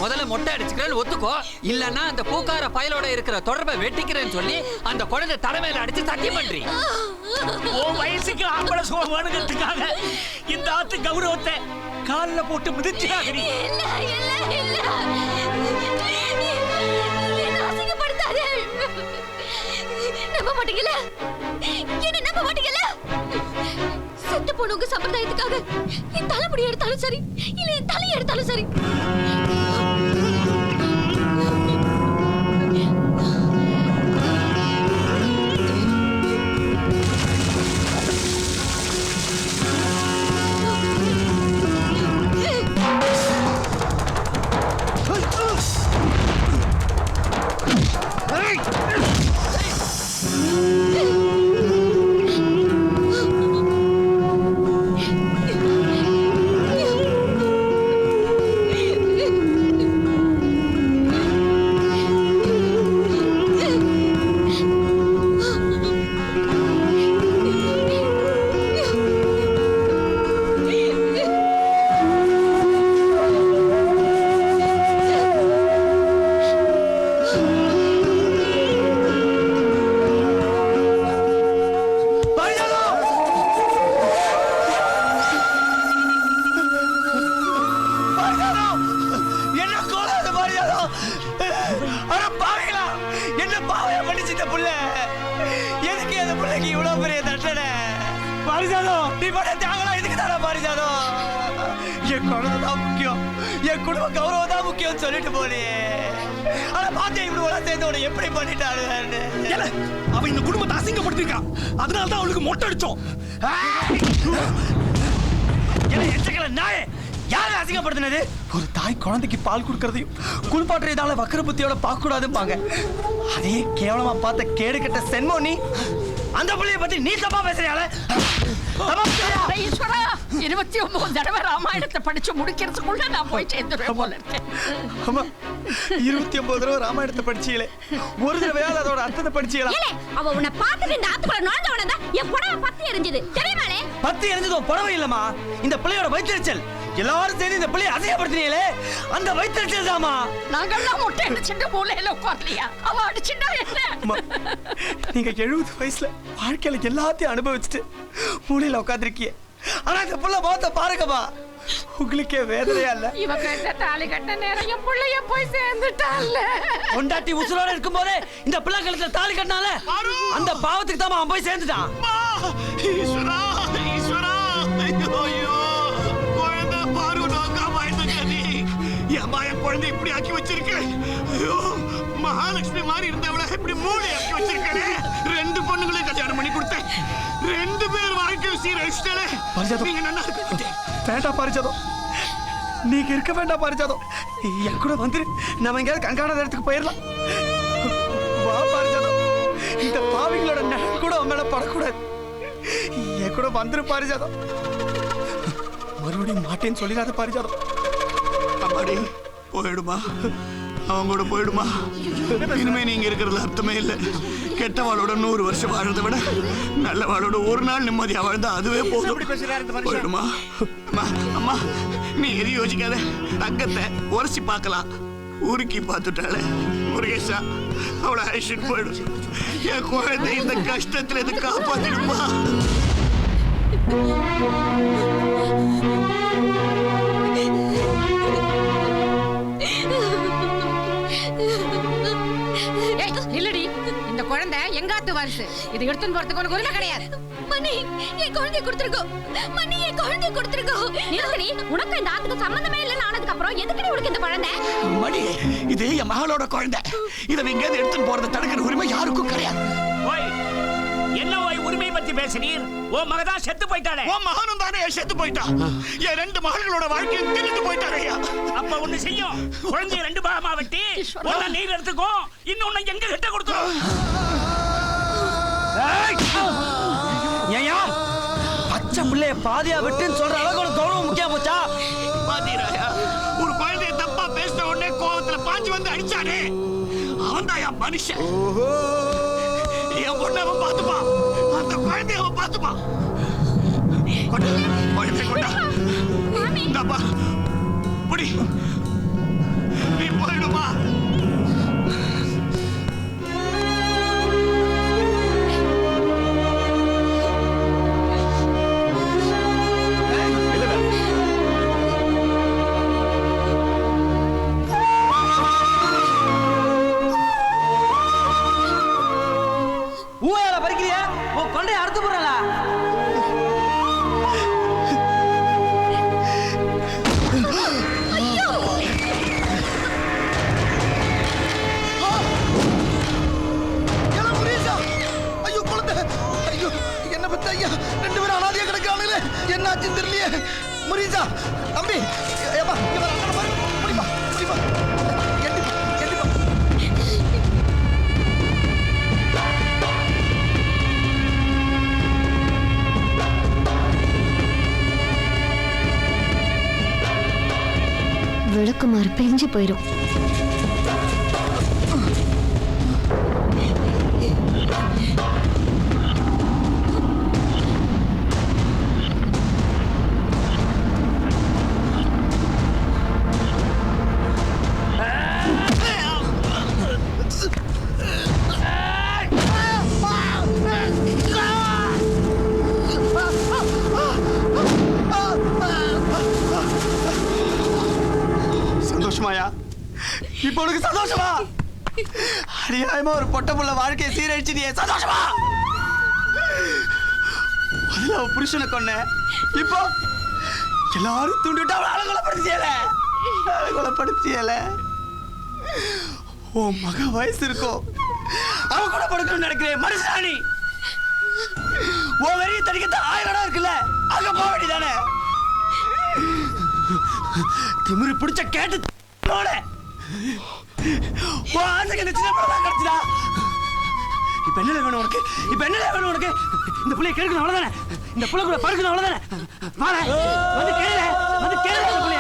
முதல்ல மொட்டை அடிச்சுக்கிறேன்னு ஒத்துக்கோ, இல்லன்னா அந்த பூக்கார பயலோட இருக்கிற தொடர்பை வெட்டிக்கிறேன்னு சொல்லி அந்த குழந்தை தலைமையில அடிச்சு சத்தியம் பண்றீ. உன் வயசுக்கு ஆம்பளை சுகம் வேணுங்கிறதுக்காக இந்த ஆத்து கௌரவத்தை காலில் போட்டு மிதிச்சுக்காக நீ. நம்ப மாட்டீங்களா? என்ன நம்ப மாட்டீங்களா? செத்து போனவங்க சம்பிரதாயத்துக்காக என் தலைமுடி எடுத்தாலும் சரி, இல்ல என் தலையை எடுத்தாலும் சரி, என் குடும்ப கௌரவம் தான் முக்கியம் சொல்லிட்டு போலியே. ஆனா பாத்தியா இப்படி உலக சேர்ந்து எப்படி பண்ணிட்டாரு? அவன் இந்த குடும்பத்தை அசிங்கப்படுத்திருக்கான், அதனால தான் அவளுக்கு மொட்டை அடிச்சோம். நாயே யாரு அசிங்கப்படுத்தினது? ஒரு தாய் குழந்தைக்கு பால் கொடுக்கறதையும் குளிப்பாட்டுறதால வக்கர புத்தியோட பார்க்க கூடாதுப்பாங்க. அதே கேவலமா பார்த்த கேடு கட்ட சென்மோ நீ அந்த பிள்ளைய பத்தி நீ தப்பா பேசுறியால? 29 தடவை ராமாயணத்தை படிச்சு முடிக்கிறதுக்குள்ள நான் போய் சேர்ந்துருவேன் போல இருக்கேன். 29 தடவை ராமாயணத்தை படிச்சீங்களே, ஒரு தடவையாவது அதோட அர்த்தத்தை படிச்சீங்களா? அவ உன்னை பார்த்துட்டு இந்த ஆத்துக்குள்ள நுழைஞ்சவன தான் என் புடவை பத்தி எரிஞ்சது தெரியுமாலே? பத்தி எரிஞ்சது புடவை இல்லம்மா, இந்த பிள்ளையோட வயிற்றுச்சல். எல்லாரும் சேர்ந்து இந்த பிள்ளையை அசிங்கப்படுத்தினீங்களே, அந்த வயிற்றுச்சல் தாமா. நாங்கெல்லாம் மொட்டை அடிச்சுட்டு மூலையில உட்கார்லையா? அவ அடிச்சுட்டா என்ன? நீங்க 70 வயசுல வாழ்க்கையில எல்லாத்தையும் அனுபவிச்சுட்டு மூலையில உட்காந்துருக்கீங்க. ஆனா இந்த புள்ள முகத்தை பாருங்கம்மா, உங்களுக்கே வேதனையா இல்ல? இவ கட்ட தாலி கட்ட நேரம் என் பிள்ளைய போய் சேர்ந்துட்டான்ல. பொண்டாட்டி உசுரோட இருக்கும் போதே இந்த பிள்ளை கழுத்துல தாலி கட்டினால அந்த பாவத்துக்கு தான் அவன் போய் சேர்ந்துட்டான். ஈஸ்வரா ஈஸ்வரா, ஐயோ குழந்தை பாரு நோக்காம நீ என் குழந்தை இப்படி ஆக்கி வச்சிருக்க. ஐயோ, மகாலட்சுமி மாதிரி இருந்தவளை இப்படி மூடி ஆக்கி வச்சிருக்கே. 2 பொண்ணுங்களையும் கல்யாணம் பண்ணி கொடுத்தேன், 2 பேர் வாழ்க்கை சீரழிச்சிட்டே. நீங்க நல்லா இருக்க வேண்டாம் பாரிஜாதம், நீங்க இருக்க வேண்டாம் பாரிஜாதம். என் கூட வந்துரு, நம்ம எங்கேயாவது கண்காணாத இடத்துக்கு போயிடலாம். வா பாரிஜாதம், இந்த பாவிகளோட நிழல் கூட உன் மேல படக்கூடாது. என் கூட வந்துரு பாரிஜாதம். மறுபடியும் மாட்டேன்னு சொல்லிடாத பாரிஜாதம். அம்மாடி போயிடுமா, அவங்க கூட போயிடுமா. இனிமே நீங்க இருக்கிறதுல அர்த்தமே இல்லை. கெட்டவாளோட 100 வருஷம் வாழ்றதை விட நல்லவாளோட ஒரு நாள் நிம்மதியா வாழ்ந்தா அதுவே போதும். போயிடுமா. அம்மா நீ எது யோசிக்காத, தங்கத்தை உரசி பார்க்கலாம். உருக்கி பார்த்துட்டால முருகேஷா, அவளை அழைச்சிட்டு போயிடும். என் குழந்தை இந்த கஷ்டத்துல இருந்து காப்பாத்திடுமா. இல்லடி, இந்த குழந்தை எங்காத்து வாரிசு. இது எடுத்துன்னு போறதுக்கு உனக்கு உரிமை கிடையாது. மணி, என் குழந்தைய கொடுத்துருக்கோ. மணி, என் குழந்தைய கொடுத்துருக்கோ. நிறுத்தடி, உனக்கு இந்த ஆத்துக்கு சம்பந்தமே இல்லைன்னு ஆனதுக்கு அப்புறம் எதுக்கு உனக்கு இந்த குழந்தை? மணி, இது என் மகளோட குழந்தை. இதை நீங்க எடுத்துன்னு போறதை தடுக்கிற உரிமை யாருக்கும் கிடையாது. என்ன உரிமை பத்தி பேசுறீர்? உன் மகதான் செத்து போயிட்டாளே. உன் மகனும் தானே செத்து போயிட்டான். என் 2 மகள்களோட வாழ்க்கையை தின்னுட்டு போயிட்டாரையா. அப்ப ஒண்ணு செய்யும், குழந்தைய 2 பாகமா வெட்டி ஒண்ணு நீர் எடுத்துக்கோ, இன்னொன்னு எங்க கிட்ட கொடுத்துரும். ஏயா பச்சை பிள்ளைய பாதியா விட்டுன்னு சொல்ற அளவுக்கு ஒரு கௌரவம் முக்கியம் போச்சா? பாத்தீராயா, ஒரு குழந்தைய தப்பா பேசின உடனே கோவத்துல பாஞ்சு வந்து அடிச்சானே, அவன் தான் என் மனுஷன். என் பொண்ணை அவன் பார்த்துப்பான், அந்த குழந்தைய அவன் பார்த்துப்பான். குழந்தை கொண்டா, இந்தாப்பா புடி. தம்பி ஏப்பா இங்க வா அங்க பாரு புடிப்பா புடிப்பா எட்டிப்பா எட்டிப்பா விளக்குமாறு பிரிஞ்சு போயிடும். சந்தோஷமாயா? இப்போ உனக்கு சந்தோஷமா? அநியாயமா ஒரு பொட்ட புள்ள வாழ்க்கையை சீரழிச்சிட்டியே, சந்தோஷமா? முதல்ல அவ புருஷனை கொன்ன, இப்போ எல்லாரும் தூண்டிவிட்டு அவளை அலங்கொலப்படுத்தியல. உன் மக வயசு இருக்கும், அவ கூட படுக்கணும்னு நினைக்கிறேன் மனுஷாணி. உன் வெறிய தடிக்கத்தான் 1000 இடம் இருக்குல்ல, அங்க போக வேண்டியதானே? திமிரு பிடிச்ச கேட்டு இப்ப என்ன வேணும் உனக்கு? இப்ப என்ன வேணும் உனக்கு? இந்த புள்ளைய கேட்கணும் அவ்வளவுதானே? இந்த புள்ள கூட பறக்கணும் அவ்வளவுதானே? வாடா வந்து கேளு, வந்து கேளு இந்த புள்ளைய.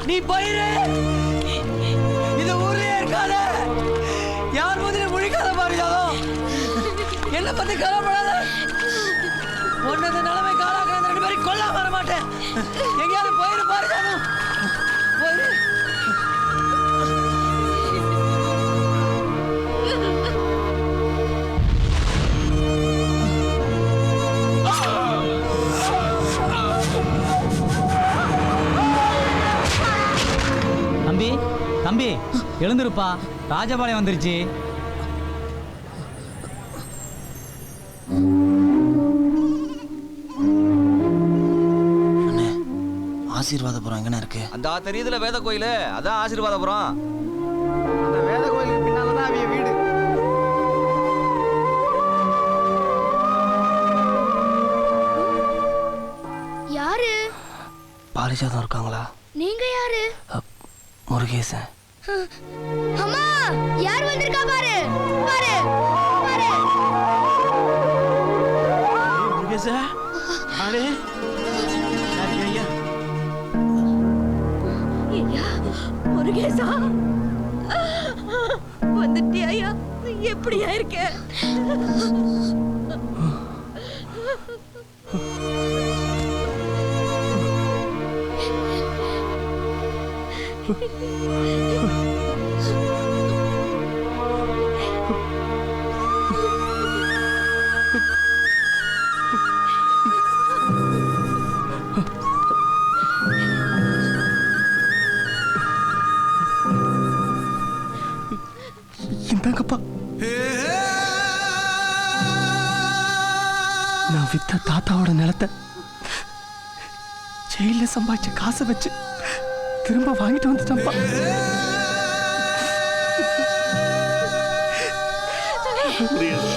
நீ போயிரு, இது ஊர்லயே இருக்காத, யார் முதல்ல முழிக்காத பாரிஜாதம். என்ன பத்தி கவலைப்படாத, ஒன்னது நிலைமை காலாக்கிற 2 பேரும் கொல்லாம வர மாட்டேன். எங்கேயாவது போயிரு பாரிஜாதம், போயிரு. தம்பி எழுந்திருப்பா, ராஜபாளையம் வந்துருச்சு. ஆசீர்வாதபுரம் எங்கண்ணா இருக்கு? அந்த தெரியுதுல வேத கோயிலு, அதான் ஆசீர்வாதபுரம். அந்த வேத கோயிலுக்கு பின்னாலதான் அவங்க வீடு. யாரு? பாரிஜாதம் இருக்காங்களா? நீங்க யாரு? முருகேசன். அம்மா, யார் வந்திருக்கா பாரு, பாரு, பாரு. முருகேசா, ஆளே ஐயா. ஐயா, முருகேசா வந்துட்டியா? ஐயா, எப்படியா இருக்க? இந்தாங்கப்பா. நான் வித்த தாத்தாவோட நிலத்தை ஜெயில சம்பாதிச்ச காசை வச்சு திரும்ப வாங்கிட்டு வந்துட்டேன்ப்பா. முடியாது